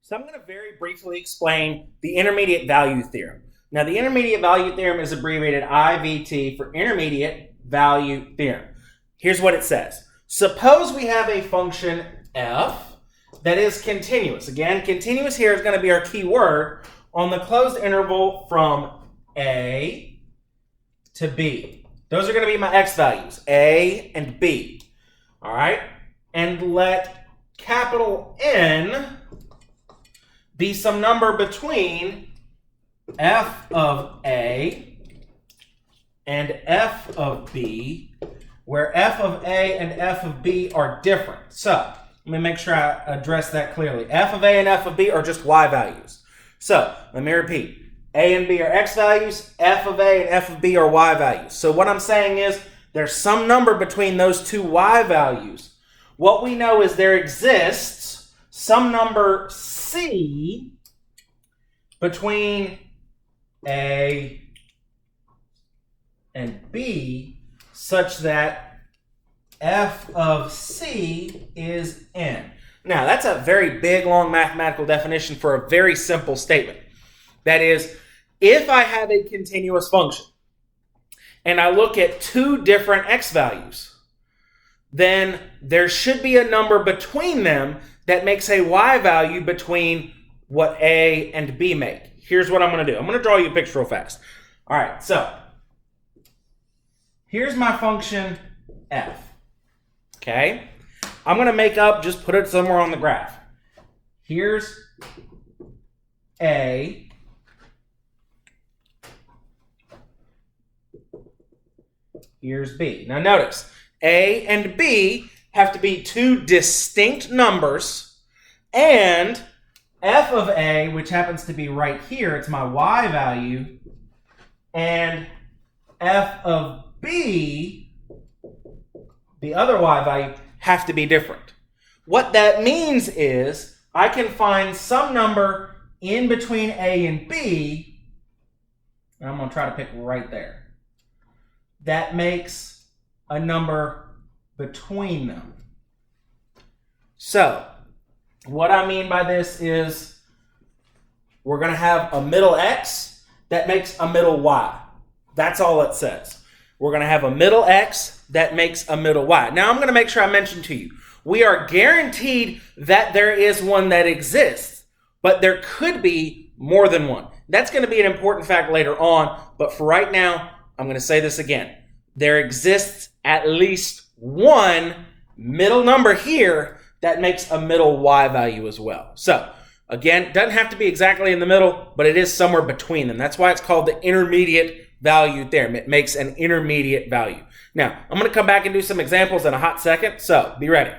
So I'm going to very briefly explain the intermediate value theorem. Now, the intermediate value theorem is abbreviated IVT for intermediate value theorem. Here's what it says. Suppose we have a function f that is continuous. Again, continuous here is going to be our key word on the closed interval from a to b. Those are going to be my x values, a and b. All right? And let capital N be some number between f of a and f of b, where f of a and f of b are different. So, let me make sure I address that clearly. F of a and f of b are just y values. So, let me repeat. A and b are x values, f of a and f of b are y values. So what I'm saying is there's some number between those two y values. What we know is there exists some number c between a and b such that f of c is n. Now, that's a very big, long mathematical definition for a very simple statement. That is, if I have a continuous function and I look at two different x values, then there should be a number between them that makes a y value between what a and b make. Here's what I'm going to do. I'm going to draw you a picture real fast. All right, so here's my function f. Okay? I'm going to make up, just put it somewhere on the graph. Here's a. Here's b. Now notice, a and b have to be two distinct numbers, and f of a, which happens to be right here, it's my y value, and f of b, the other y value, have to be different. What that means is I can find some number in between a and b, and I'm going to try to pick right there, that makes a number between them. So, what I mean by this is we're going to have a middle x that makes a middle y. That's all it says. We're going to have a middle x that makes a middle y. Now, I'm going to make sure I mention to you, we are guaranteed that there is one that exists, but there could be more than one. That's going to be an important fact later on, but for right now, I'm going to say this again. There exists at least one middle number here that makes a middle y value as well. So, again, it doesn't have to be exactly in the middle, but it is somewhere between them. That's why it's called the intermediate value theorem. It makes an intermediate value. Now, I'm going to come back and do some examples in a hot second, so be ready.